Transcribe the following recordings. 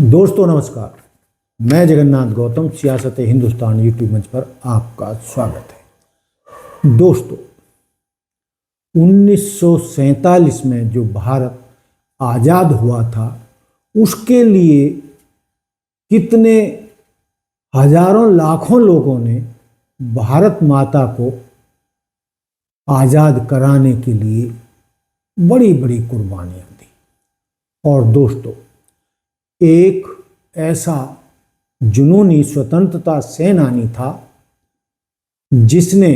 दोस्तों नमस्कार। मैं जगन्नाथ गौतम सियासत हिंदुस्तान यूट्यूब मंच पर आपका स्वागत है। दोस्तों 1947 में जो भारत आज़ाद हुआ था उसके लिए कितने हजारों लाखों लोगों ने भारत माता को आज़ाद कराने के लिए बड़ी बड़ी कुर्बानियां दी। और दोस्तों एक ऐसा जुनूनी स्वतंत्रता सेनानी था जिसने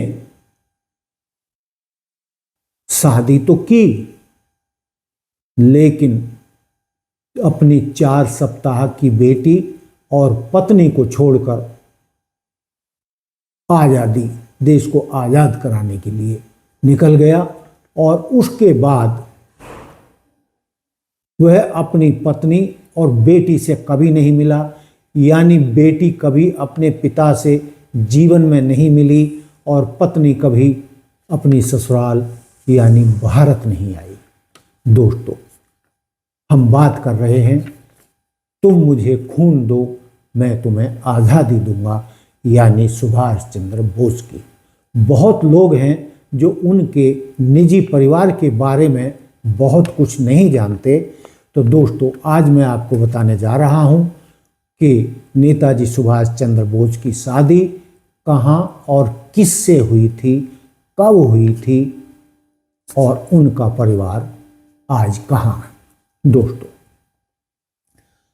शादी तो की लेकिन अपनी 4 सप्ताह की बेटी और पत्नी को छोड़कर आज़ादी देश को आज़ाद कराने के लिए निकल गया। और उसके बाद वह अपनी पत्नी और बेटी से कभी नहीं मिला, यानी बेटी कभी अपने पिता से जीवन में नहीं मिली और पत्नी कभी अपनी ससुराल यानी भारत नहीं आई। दोस्तों हम बात कर रहे हैं तुम मुझे खून दो मैं तुम्हें आज़ादी दूंगा यानी सुभाष चंद्र बोस की। बहुत लोग हैं जो उनके निजी परिवार के बारे में बहुत कुछ नहीं जानते। तो दोस्तों आज मैं आपको बताने जा रहा हूं कि नेताजी सुभाष चंद्र बोस की शादी कहां और किससे हुई थी, कब हुई थी और उनका परिवार आज कहां है। दोस्तों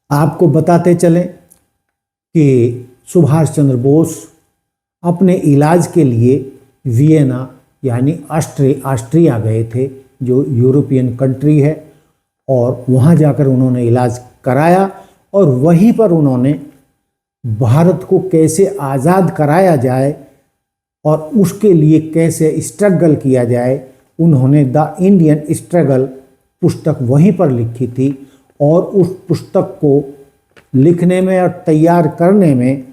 आपको बताते चलें कि सुभाष चंद्र बोस अपने इलाज के लिए वियना यानी ऑस्ट्रिया गए थे, जो यूरोपियन कंट्री है, और वहाँ जाकर उन्होंने इलाज कराया और वहीं पर उन्होंने भारत को कैसे आज़ाद कराया जाए और उसके लिए कैसे स्ट्रगल किया जाए, उन्होंने द इंडियन स्ट्रगल पुस्तक वहीं पर लिखी थी। और उस पुस्तक को लिखने में और तैयार करने में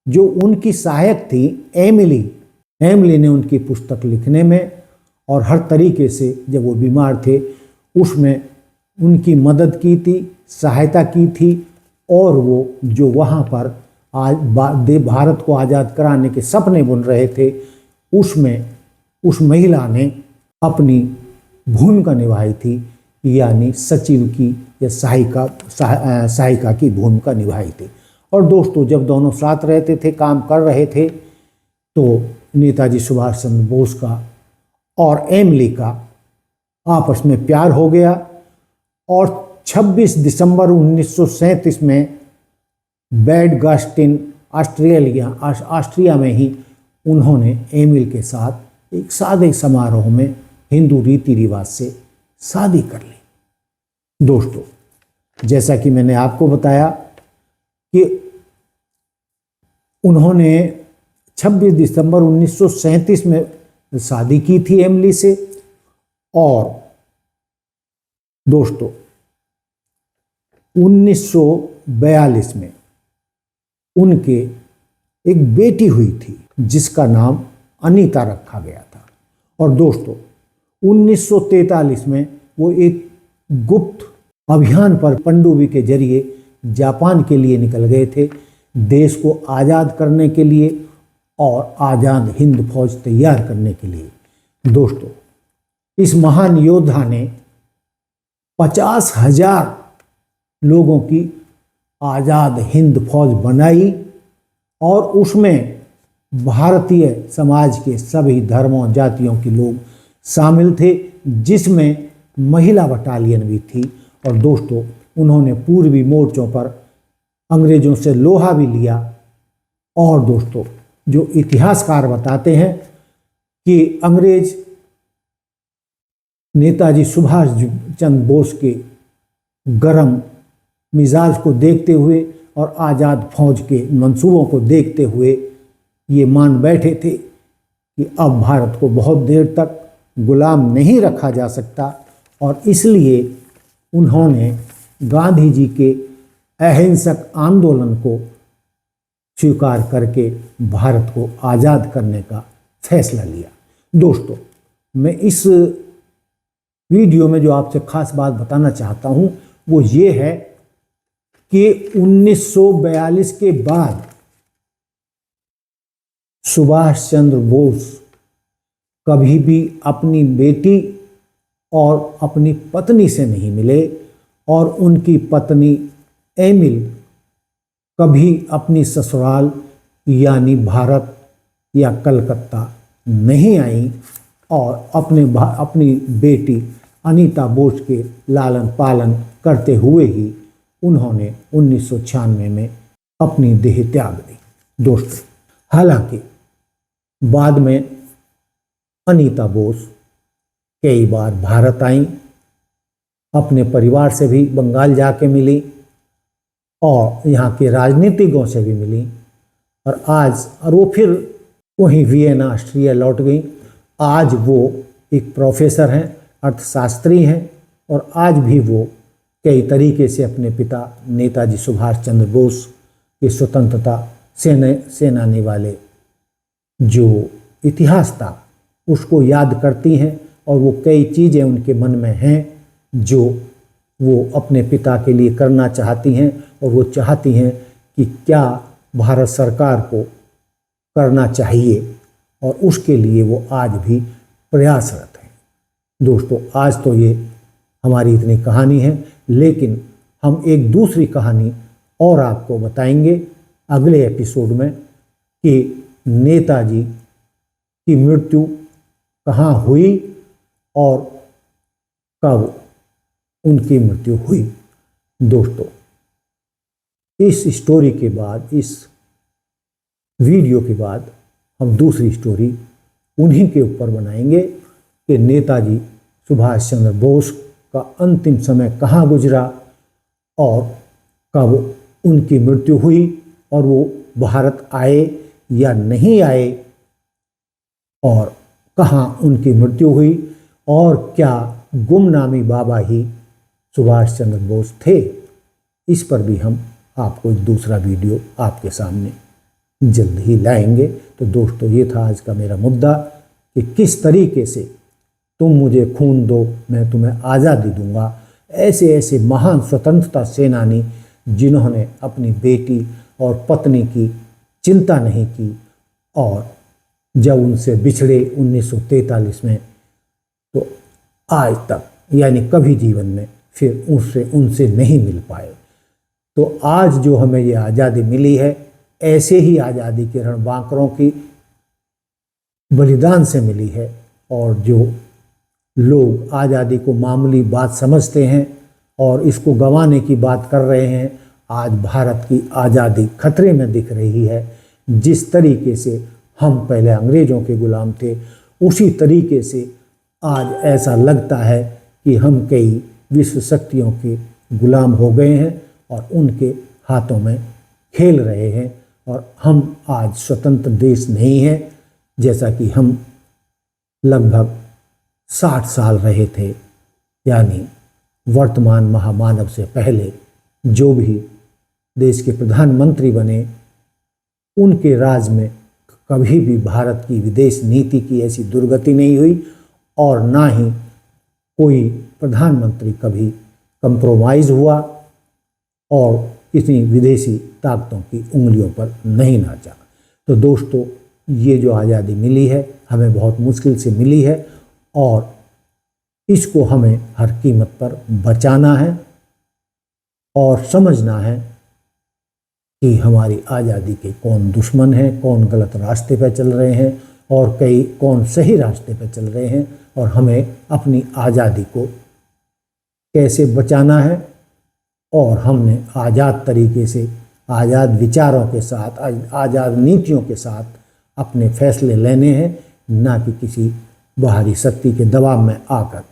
जो उनकी सहायक थी एमिली ने उनकी पुस्तक लिखने में और हर तरीके से जब वो बीमार थे उसमें उनकी मदद की थी, सहायता की थी। और वो जो वहाँ पर आज भारत को आज़ाद कराने के सपने बुन रहे थे उसमें उस महिला ने अपनी भूमिका निभाई थी, यानी सचिव की या सहायिका की भूमिका निभाई थी। और दोस्तों जब दोनों साथ रहते थे, काम कर रहे थे, तो नेताजी सुभाष चंद्र बोस का और एमिली का आपस में प्यार हो गया। और 26 दिसंबर 1937 में बैडगास्टिन ऑस्ट्रिया में ही उन्होंने एमिल के साथ एक सादे समारोह में हिंदू रीति रिवाज से शादी कर ली। दोस्तों जैसा कि मैंने आपको बताया कि उन्होंने 26 दिसंबर 1937 में शादी की थी एमिली से। और दोस्तों 1942 में उनके एक बेटी हुई थी जिसका नाम अनीता रखा गया था। और दोस्तों 1943 में वो एक गुप्त अभियान पर पनडुब्बी के जरिए जापान के लिए निकल गए थे, देश को आज़ाद करने के लिए और आज़ाद हिंद फौज तैयार करने के लिए। दोस्तों इस महान योद्धा ने 50,000 लोगों की आज़ाद हिंद फौज बनाई और उसमें भारतीय समाज के सभी धर्मों जातियों के लोग शामिल थे, जिसमें महिला बटालियन भी थी। और दोस्तों उन्होंने पूर्वी मोर्चों पर अंग्रेजों से लोहा भी लिया। और दोस्तों जो इतिहासकार बताते हैं कि अंग्रेज नेताजी सुभाष चंद्र बोस के गरम मिजाज को देखते हुए और आज़ाद फौज के मंसूबों को देखते हुए ये मान बैठे थे कि अब भारत को बहुत देर तक गुलाम नहीं रखा जा सकता। और इसलिए उन्होंने गांधी जी के अहिंसक आंदोलन को स्वीकार करके भारत को आज़ाद करने का फैसला लिया। दोस्तों मैं इस वीडियो में जो आपसे खास बात बताना चाहता हूं वो ये है कि 1942 के बाद सुभाष चंद्र बोस कभी भी अपनी बेटी और अपनी पत्नी से नहीं मिले और उनकी पत्नी एमिल कभी अपनी ससुराल यानी भारत या कलकत्ता नहीं आई और अपनी बेटी अनीता बोस के लालन पालन करते हुए ही उन्होंने 1996 में अपनी देह त्याग दी। दोस्तों, हालांकि बाद में अनीता बोस कई बार भारत आई, अपने परिवार से भी बंगाल जाके मिली और यहाँ के राजनीतिज्ञों से भी मिली और वो फिर वहीं वियना ऑस्ट्रिया लौट गई। आज वो एक प्रोफेसर हैं, अर्थशास्त्री हैं और आज भी वो कई तरीके से अपने पिता नेताजी सुभाष चंद्र बोस के स्वतंत्रता सेनानी वाले जो इतिहास था उसको याद करती हैं और वो कई चीज़ें उनके मन में हैं जो वो अपने पिता के लिए करना चाहती हैं और वो चाहती हैं कि क्या भारत सरकार को करना चाहिए और उसके लिए वो आज भी प्रयासरत हैं। दोस्तों, आज तो ये हमारी इतनी कहानी है, लेकिन हम एक दूसरी कहानी और आपको बताएंगे अगले एपिसोड में कि नेताजी की मृत्यु कहाँ हुई और कब उनकी मृत्यु हुई। दोस्तों, इस स्टोरी के बाद, इस वीडियो के बाद हम दूसरी स्टोरी उन्हीं के ऊपर बनाएंगे कि नेताजी सुभाष चंद्र बोस का अंतिम समय कहाँ गुजरा और कब उनकी मृत्यु हुई और वो भारत आए या नहीं आए और कहाँ उनकी मृत्यु हुई और क्या गुमनामी बाबा ही सुभाष चंद्र बोस थे। इस पर भी हम आपको एक दूसरा वीडियो आपके सामने जल्द ही लाएंगे। तो दोस्तों, ये था आज का मेरा मुद्दा कि किस तरीके से तुम मुझे खून दो मैं तुम्हें आज़ादी दूंगा। ऐसे ऐसे महान स्वतंत्रता सेनानी जिन्होंने अपनी बेटी और पत्नी की चिंता नहीं की और जब उनसे बिछड़े 1943 में तो आज तक यानी कभी जीवन में फिर उनसे नहीं मिल पाए। तो आज जो हमें ये आज़ादी मिली है, ऐसे ही आज़ादी के रणबांकुरों की बलिदान से मिली है और जो लोग आज़ादी को मामूली बात समझते हैं और इसको गंवाने की बात कर रहे हैं, आज भारत की आज़ादी खतरे में दिख रही है। जिस तरीके से हम पहले अंग्रेज़ों के गुलाम थे, उसी तरीके से आज ऐसा लगता है कि हम कई विश्व शक्तियों के गुलाम हो गए हैं और उनके हाथों में खेल रहे हैं और हम आज स्वतंत्र देश नहीं हैं जैसा कि हम लगभग 60 साल रहे थे। यानी वर्तमान महामानव से पहले जो भी देश के प्रधानमंत्री बने, उनके राज में कभी भी भारत की विदेश नीति की ऐसी दुर्गति नहीं हुई और ना ही कोई प्रधानमंत्री कभी कंप्रोमाइज़ हुआ और किसी विदेशी ताकतों की उंगलियों पर नहीं नाचा। तो दोस्तों, ये जो आज़ादी मिली है हमें बहुत मुश्किल से मिली है और इसको हमें हर कीमत पर बचाना है और समझना है कि हमारी आज़ादी के कौन दुश्मन हैं, कौन गलत रास्ते पर चल रहे हैं और कौन सही रास्ते पर चल रहे हैं और हमें अपनी आज़ादी को कैसे बचाना है और हमने आज़ाद तरीके से, आज़ाद विचारों के साथ, आज़ाद नीतियों के साथ अपने फैसले लेने हैं, ना कि किसी बाहरी शक्ति के दबाव में आकर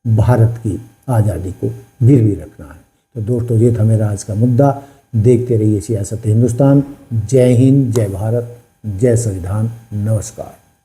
भारत की आज़ादी को गिरवी रखना है। तो दोस्तों, ये था मेरा आज का मुद्दा। देखते रहिए सियासत हिंदुस्तान। जय हिंद, जय भारत, जय संविधान। नमस्कार।